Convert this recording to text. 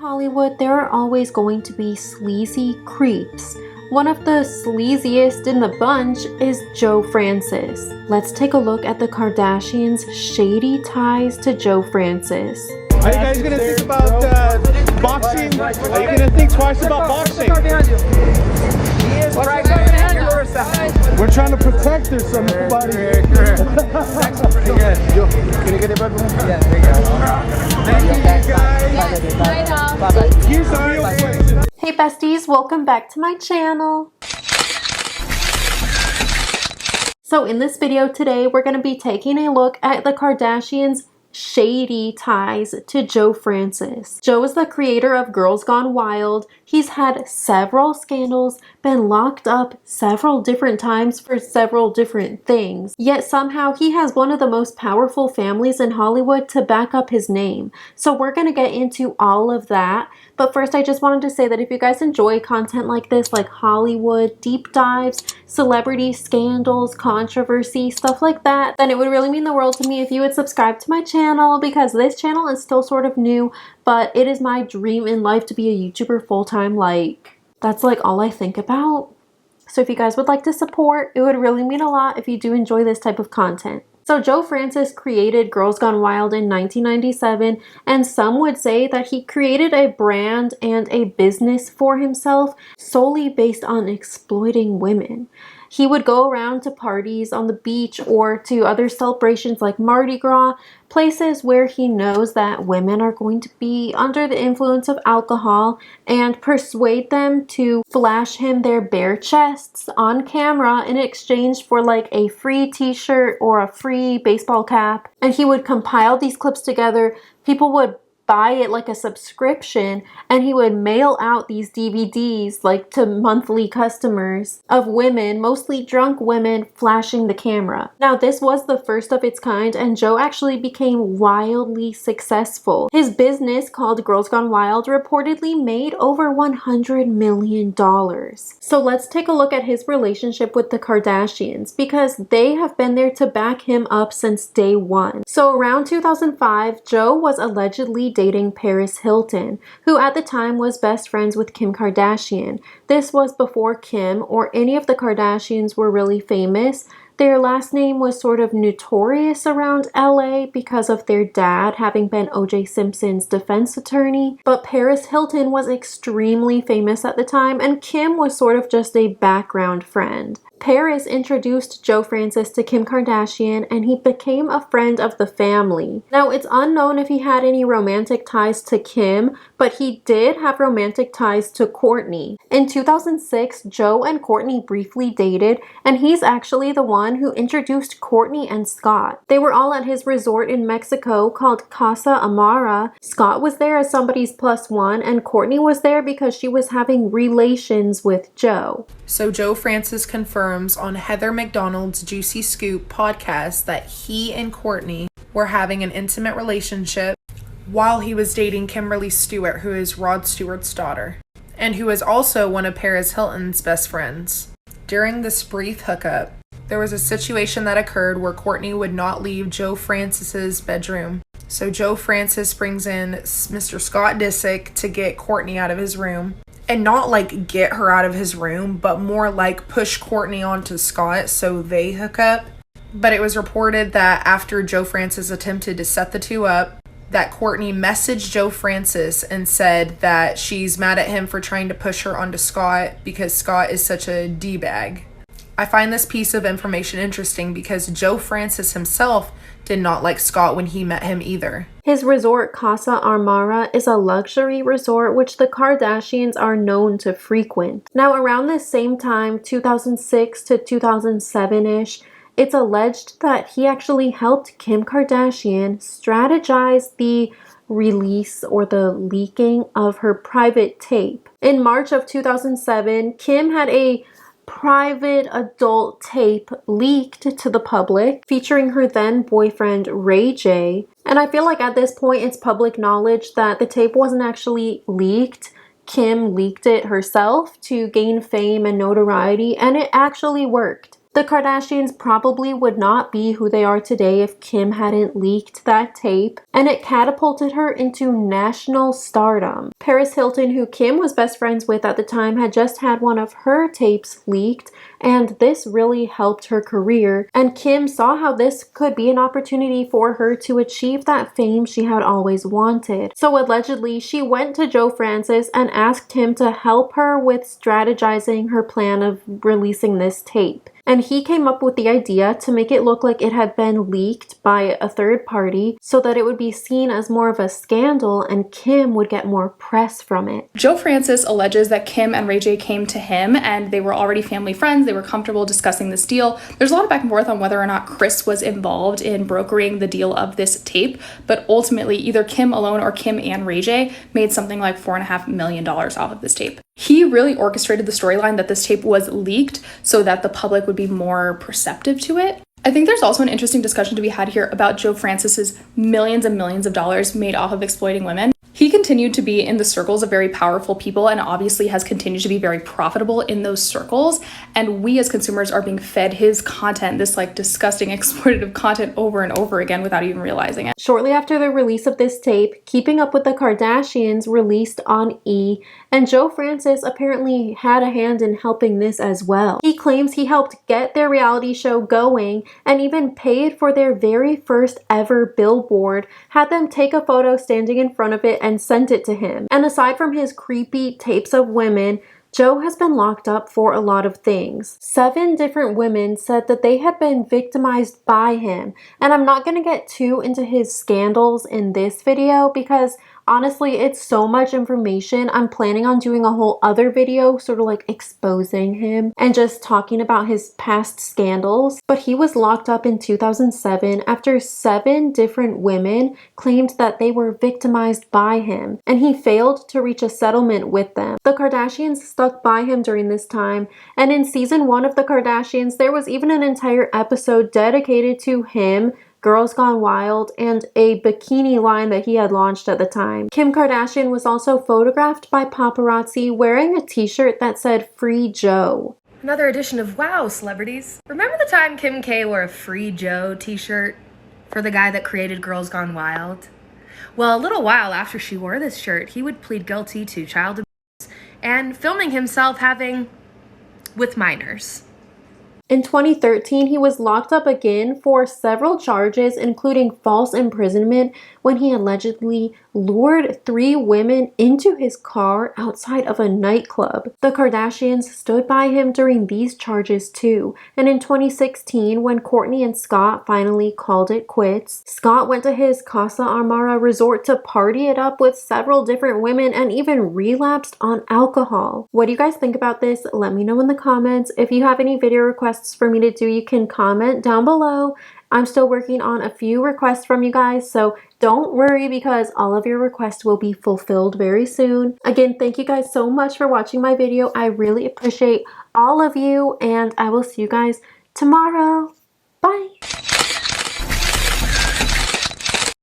Hollywood, there are always going to be sleazy creeps. One of the sleaziest in the bunch is Joe Francis. Let's take a look at the Kardashians' shady ties to Joe Francis. Are you guys gonna think about boxing? Are you gonna think twice about boxing? We're trying to protect her, somebody. Pretty good. Yo, can you get it back? Yeah, there you go. Thank you, guys. Bye-bye. Here's the real question. Hey besties, welcome back to my channel. So in this video today, we're going to be taking a look at the Kardashians' shady ties to Joe Francis. Joe is the creator of Girls Gone Wild. He's had several scandals, been locked up several different times for several different things. Yet somehow he has one of the most powerful families in Hollywood to back up his name. So we're going to get into all of that. But first, I just wanted to say that if you guys enjoy content like this, like Hollywood deep dives, celebrity scandals, controversy, stuff like that, then it would really mean the world to me if you would subscribe to my channel, because this channel is still sort of new, but it is my dream in life to be a YouTuber full-time. Like, that's like all I think about. So if you guys would like to support, it would really mean a lot if you do enjoy this type of content. So Joe Francis created Girls Gone Wild in 1997, and some would say that he created a brand and a business for himself solely based on exploiting women. He would go around to parties on the beach or to other celebrations like Mardi Gras, places where he knows that women are going to be under the influence of alcohol, and persuade them to flash him their bare chests on camera in exchange for like a free t-shirt or a free baseball cap. And he would compile these clips together. People would buy it like a subscription, and he would mail out these DVDs like to monthly customers of women, mostly drunk women, flashing the camera. Now this was the first of its kind, and Joe actually became wildly successful. His business, called Girls Gone Wild, reportedly made over $100 million. So let's take a look at his relationship with the Kardashians, because they have been there to back him up since day one. So around 2005, Joe was allegedly dating Paris Hilton, who at the time was best friends with Kim Kardashian. This was before Kim or any of the Kardashians were really famous. Their last name was sort of notorious around LA because of their dad having been O.J. Simpson's defense attorney. But Paris Hilton was extremely famous at the time, and Kim was sort of just a background friend. Paris introduced Joe Francis to Kim Kardashian, and he became a friend of the family. Now, it's unknown if he had any romantic ties to Kim, but he did have romantic ties to Kourtney. In 2006, Joe and Kourtney briefly dated, and he's actually the one who introduced Kourtney and Scott. They were all at his resort in Mexico called Casa Amara. Scott was there as somebody's plus one, and Kourtney was there because she was having relations with Joe. So Joe Francis confirms on Heather McDonald's Juicy Scoop podcast that he and Kourtney were having an intimate relationship while he was dating Kimberly Stewart, who is Rod Stewart's daughter, and who is also one of Paris Hilton's best friends. During this brief hookup, there was a situation that occurred where Kourtney would not leave Joe Francis's bedroom. So Joe Francis brings in Mr. Scott Disick to get Kourtney out of his room. And not like get her out of his room, but more like push Kourtney onto Scott so they hook up. But it was reported that after Joe Francis attempted to set the two up, that Kourtney messaged Joe Francis and said that she's mad at him for trying to push her onto Scott because Scott is such a D-bag. I find this piece of information interesting because Joe Francis himself did not like Scott when he met him either. His resort, Casa Amara, is a luxury resort which the Kardashians are known to frequent. Now, around this same time, 2006 to 2007-ish, it's alleged that he actually helped Kim Kardashian strategize the release or the leaking of her private tape. In March of 2007, Kim had a private adult tape leaked to the public featuring her then boyfriend Ray J. And I feel like at this point it's public knowledge that the tape wasn't actually leaked. Kim leaked it herself to gain fame and notoriety, and it actually worked. The Kardashians probably would not be who they are today if Kim hadn't leaked that tape, and it catapulted her into national stardom. Paris Hilton, who Kim was best friends with at the time, had just had one of her tapes leaked, and this really helped her career, and Kim saw how this could be an opportunity for her to achieve that fame she had always wanted. So allegedly, she went to Joe Francis and asked him to help her with strategizing her plan of releasing this tape. And he came up with the idea to make it look like it had been leaked by a third party so that it would be seen as more of a scandal and Kim would get more press from it. Joe Francis alleges that Kim and Ray J came to him and they were already family friends. They were comfortable discussing this deal. There's a lot of back and forth on whether or not Kris was involved in brokering the deal of this tape, but ultimately either Kim alone or Kim and Ray J made something like $4.5 million off of this tape. He really orchestrated the storyline that this tape was leaked so that the public would be more perceptive to it. I think there's also an interesting discussion to be had here about Joe Francis's millions and millions of dollars made off of exploiting women. He continued to be in the circles of very powerful people and obviously has continued to be very profitable in those circles. And we as consumers are being fed his content, this like disgusting exploitative content over and over again without even realizing it. Shortly after the release of this tape, Keeping Up with the Kardashians released on E! And Joe Francis apparently had a hand in helping this as well. He claims he helped get their reality show going and even paid for their very first ever billboard, had them take a photo standing in front of it and sent it to him. And aside from his creepy tapes of women, Joe has been locked up for a lot of things. 7 different women said that they had been victimized by him. And I'm not going to get too into his scandals in this video because honestly, it's so much information. I'm planning on doing a whole other video sort of like exposing him and just talking about his past scandals. But he was locked up in 2007 after 7 different women claimed that they were victimized by him, and he failed to reach a settlement with them. The Kardashians stuck by him during this time, and in season 1 of The Kardashians, there was even an entire episode dedicated to him, Girls Gone Wild, and a bikini line that he had launched at the time. Kim Kardashian was also photographed by paparazzi wearing a t-shirt that said "Free Joe." Another edition of Wow Celebrities. Remember the time Kim K wore a Free Joe t-shirt for the guy that created Girls Gone Wild? Well, a little while after she wore this shirt, he would plead guilty to child abuse and filming himself having with minors. In 2013, he was locked up again for several charges, including false imprisonment, when he allegedly lured 3 women into his car outside of a nightclub. The Kardashians stood by him during these charges too, and in 2016, when Kourtney and Scott finally called it quits, Scott went to his Casa Amara resort to party it up with several different women and even relapsed on alcohol. What do you guys think about this? Let me know in the comments. If you have any video requests for me to do, you can comment down below. I'm still working on a few requests from you guys, so don't worry because all of your requests will be fulfilled very soon. Again, thank you guys so much for watching my video. I really appreciate all of you, and I will see you guys tomorrow. Bye!